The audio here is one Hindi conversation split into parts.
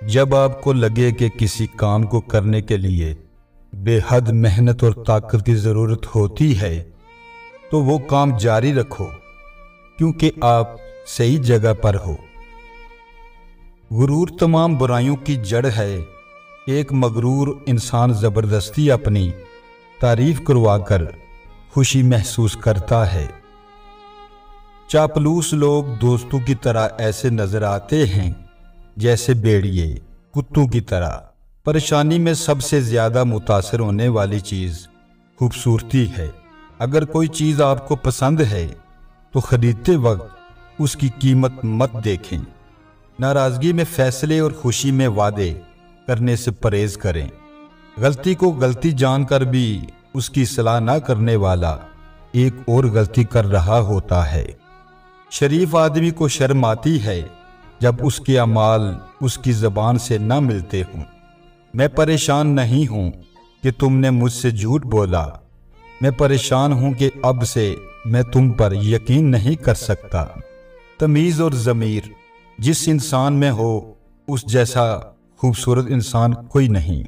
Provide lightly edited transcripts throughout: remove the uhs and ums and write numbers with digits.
जब आपको लगे कि किसी काम को करने के लिए बेहद मेहनत और ताकत की ज़रूरत होती है, तो वो काम जारी रखो, क्योंकि आप सही जगह पर हो। गुरूर तमाम बुराइयों की जड़ है। एक मगरूर इंसान ज़बरदस्ती अपनी तारीफ करवाकर खुशी महसूस करता है। चापलूस लोग दोस्तों की तरह ऐसे नजर आते हैं जैसे भेड़िए कुत्तों की तरह। परेशानी में सबसे ज्यादा मुतासर होने वाली चीज खूबसूरती है। अगर कोई चीज आपको पसंद है तो खरीदते वक्त उसकी कीमत मत देखें। नाराजगी में फैसले और खुशी में वादे करने से परहेज करें। गलती को गलती जानकर भी उसकी सलाह न करने वाला एक और गलती कर रहा होता है। शरीफ आदमी को शर्म आती है जब उसके अमाल उसकी ज़बान से न मिलते हों। मैं परेशान नहीं हूँ कि तुमने मुझसे झूठ बोला। मैं परेशान हूँ कि अब से मैं तुम पर यकीन नहीं कर सकता। तमीज़ और ज़मीर जिस इंसान में हो, उस जैसा खूबसूरत इंसान कोई नहीं।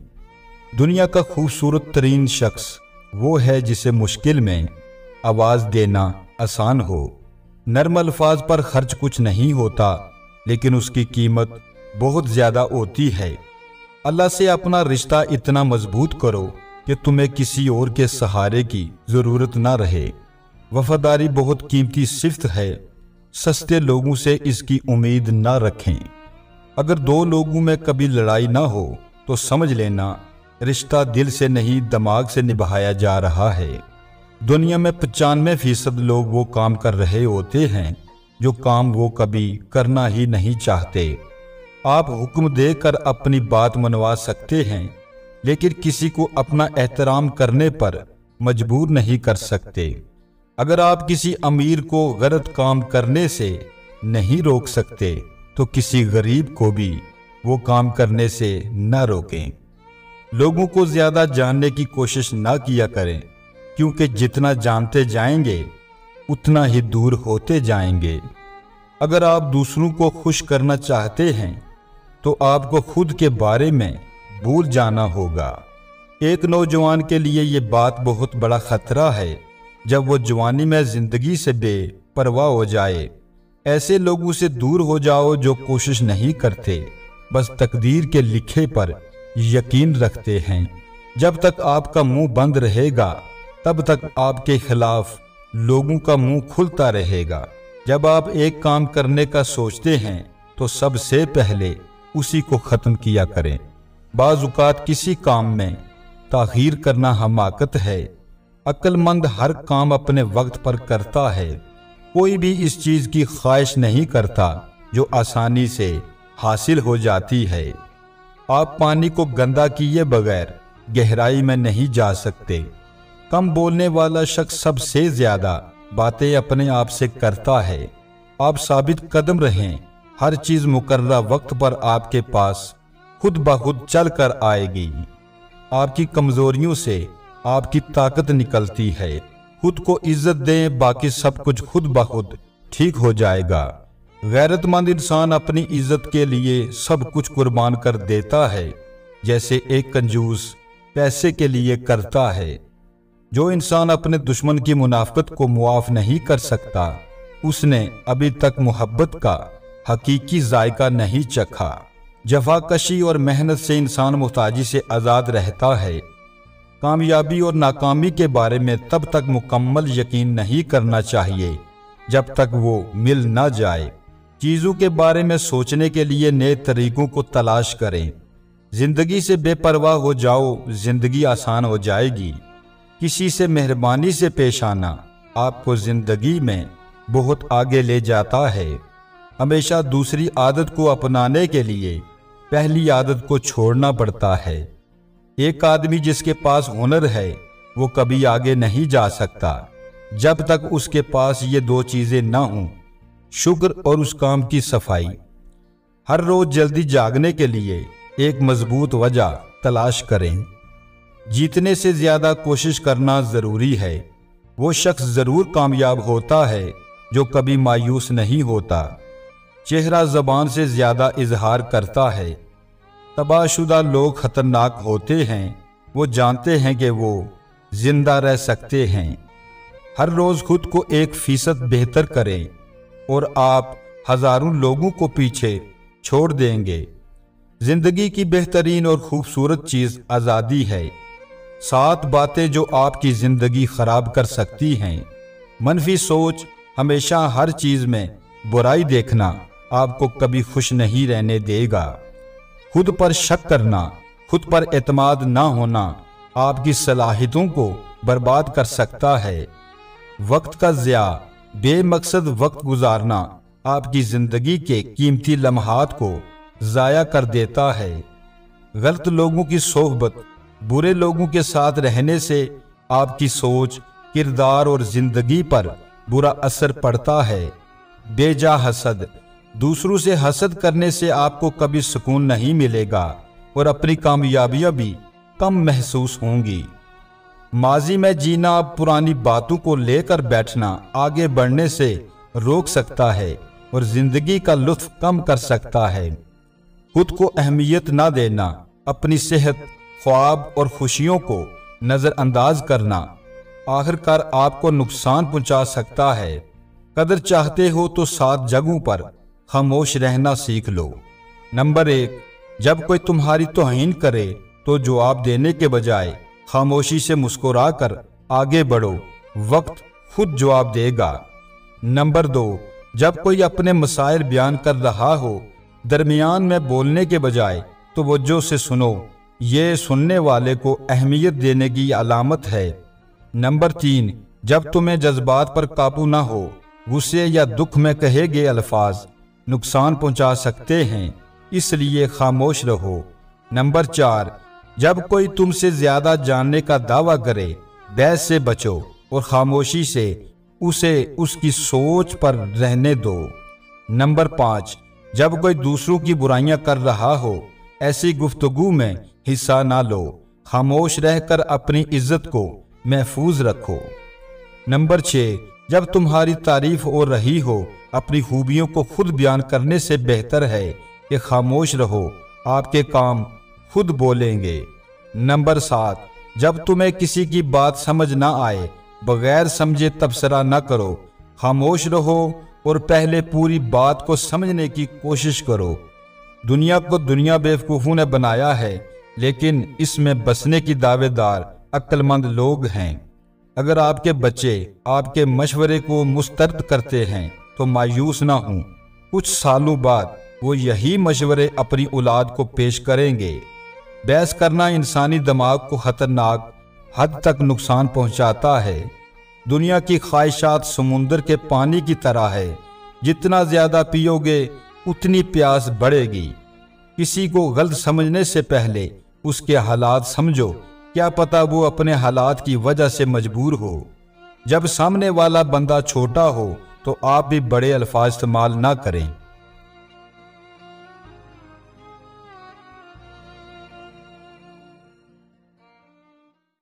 दुनिया का खूबसूरत तरीन शख्स वो है जिसे मुश्किल में आवाज़ देना आसान हो। नर्म अल्फाज पर खर्च कुछ नहीं होता, लेकिन उसकी कीमत बहुत ज़्यादा होती है। अल्लाह से अपना रिश्ता इतना मजबूत करो कि तुम्हें किसी और के सहारे की ज़रूरत ना रहे। वफादारी बहुत कीमती सिफ्त है। सस्ते लोगों से इसकी उम्मीद ना रखें। अगर दो लोगों में कभी लड़ाई ना हो तो समझ लेना रिश्ता दिल से नहीं दिमाग से निभाया जा रहा है। दुनिया में 95% लोग वो काम कर रहे होते हैं जो काम वो कभी करना ही नहीं चाहते। आप हुक्म देकर अपनी बात मनवा सकते हैं, लेकिन किसी को अपना एहतराम करने पर मजबूर नहीं कर सकते। अगर आप किसी अमीर को गलत काम करने से नहीं रोक सकते तो किसी गरीब को भी वो काम करने से न रोकें। लोगों को ज्यादा जानने की कोशिश ना किया करें, क्योंकि जितना जानते जाएंगे उतना ही दूर होते जाएंगे। अगर आप दूसरों को खुश करना चाहते हैं तो आपको खुद के बारे में भूल जाना होगा। एक नौजवान के लिए ये बात बहुत बड़ा खतरा है जब वो जवानी में जिंदगी से बेपरवाह हो जाए। ऐसे लोगों से दूर हो जाओ जो कोशिश नहीं करते, बस तकदीर के लिखे पर यकीन रखते हैं। जब तक आपका मुंह बंद रहेगा तब तक आपके खिलाफ लोगों का मुंह खुलता रहेगा। जब आप एक काम करने का सोचते हैं तो सबसे पहले उसी को खत्म किया करें। बाज़-औक़ात किसी काम में ताख़ीर करना हमाकत है। अक्लमंद हर काम अपने वक्त पर करता है। कोई भी इस चीज की ख्वाहिश नहीं करता जो आसानी से हासिल हो जाती है। आप पानी को गंदा किए बगैर गहराई में नहीं जा सकते। कम बोलने वाला शख्स सबसे ज्यादा बातें अपने आप से करता है। आप साबित कदम रहें। हर चीज मुकर्रर वक्त पर आपके पास खुद ब खुद चल कर आएगी। आपकी कमजोरियों से आपकी ताकत निकलती है। खुद को इज्जत दें, बाकी सब कुछ खुद ब खुद ठीक हो जाएगा। गैरतमंद इंसान अपनी इज्जत के लिए सब कुछ कुर्बान कर देता है, जैसे एक कंजूस पैसे के लिए करता है। जो इंसान अपने दुश्मन की मुनाफकत को मुआफ नहीं कर सकता, उसने अभी तक मोहब्बत का हकीकी जायका नहीं चखा। जफाकशी और मेहनत से इंसान मुहताजी से आज़ाद रहता है। कामयाबी और नाकामी के बारे में तब तक मुकम्मल यकीन नहीं करना चाहिए जब तक वो मिल ना जाए। चीज़ों के बारे में सोचने के लिए नए तरीकों को तलाश करें। जिंदगी से बेपरवाह हो जाओ, जिंदगी आसान हो जाएगी। किसी से मेहरबानी से पेश आना आपको जिंदगी में बहुत आगे ले जाता है। हमेशा दूसरी आदत को अपनाने के लिए पहली आदत को छोड़ना पड़ता है। एक आदमी जिसके पास हुनर है वो कभी आगे नहीं जा सकता जब तक उसके पास ये दो चीजें ना हों, शुक्र और उस काम की सफाई। हर रोज जल्दी जागने के लिए एक मजबूत वजह तलाश करें। जीतने से ज्यादा कोशिश करना जरूरी है। वो शख्स जरूर कामयाब होता है जो कभी मायूस नहीं होता। चेहरा जबान से ज्यादा इजहार करता है। तबाहशुदा लोग खतरनाक होते हैं। वो जानते हैं कि वो जिंदा रह सकते हैं। हर रोज खुद को 1% बेहतर करें और आप हजारों लोगों को पीछे छोड़ देंगे। जिंदगी की बेहतरीन और खूबसूरत चीज आज़ादी है। 7 बातें जो आपकी जिंदगी खराब कर सकती हैं। मनफी सोच, हमेशा हर चीज में बुराई देखना आपको कभी खुश नहीं रहने देगा। खुद पर शक करना, खुद पर एतमाद ना होना आपकी सलाहियतों को बर्बाद कर सकता है। वक्त का ज़िया, बेमकसद वक्त गुजारना आपकी जिंदगी के कीमती लम्हात को ज़ाया कर देता है। गलत लोगों की सोहबत, बुरे लोगों के साथ रहने से आपकी सोच, किरदार और जिंदगी पर बुरा असर पड़ता है। बेजा हसद, दूसरों से हसद करने से आपको कभी सुकून नहीं मिलेगा और अपनी कामयाबियां भी कम महसूस होंगी। माजी में जीना, पुरानी बातों को लेकर बैठना आगे बढ़ने से रोक सकता है और जिंदगी का लुत्फ कम कर सकता है। खुद को अहमियत ना देना, अपनी सेहत, ख्वाब और खुशियों को नजरअंदाज करना आखिरकार आपको नुकसान पहुंचा सकता है। कदर चाहते हो तो 7 जगहों पर खामोश रहना सीख लो। नंबर 1, जब कोई तुम्हारी तौहीन करे तो जवाब देने के बजाय खामोशी से मुस्कुरा कर आगे बढ़ो, वक्त खुद जवाब देगा। नंबर 2, जब कोई अपने मसाइल बयान कर रहा हो, दरमियान में बोलने के बजाय तवज्जो से सुनो, ये सुनने वाले को अहमियत देने की अलामत है। नंबर 3, जब तुम्हें जज्बात पर काबू ना हो, गुस्से या दुख में कहे गए अल्फाज नुकसान पहुंचा सकते हैं, इसलिए खामोश रहो। नंबर 4, जब कोई तुमसे ज्यादा जानने का दावा करे, बहस से बचो और खामोशी से उसे उसकी सोच पर रहने दो। नंबर 5, जब कोई दूसरों की बुराइयां कर रहा हो, ऐसी गुफ्तगू में हिस्सा ना लो, खामोश रहकर अपनी इज्जत को महफूज रखो। नंबर 6, जब तुम्हारी तारीफ हो रही हो, अपनी खूबियों को खुद बयान करने से बेहतर है कि खामोश रहो, आपके काम खुद बोलेंगे। नंबर 7, जब तुम्हें किसी की बात समझ ना आए, बगैर समझे तबसरा न करो, खामोश रहो और पहले पूरी बात को समझने की कोशिश करो। दुनिया को दुनिया बेवकूफ़ों ने बनाया है, लेकिन इसमें बसने की दावेदार अक्लमंद लोग हैं। अगर आपके बच्चे आपके मशवरे को मुस्तरद करते हैं तो मायूस ना हों, कुछ सालों बाद वो यही मशवरे अपनी औलाद को पेश करेंगे। बहस करना इंसानी दिमाग को खतरनाक हद तक नुकसान पहुंचाता है। दुनिया की ख्वाहिशात समुंदर के पानी की तरह है, जितना ज्यादा पियोगे उतनी प्यास बढ़ेगी। किसी को गलत समझने से पहले उसके हालात समझो, क्या पता वो अपने हालात की वजह से मजबूर हो। जब सामने वाला बंदा छोटा हो तो आप भी बड़े अल्फाज इस्तेमाल ना करें।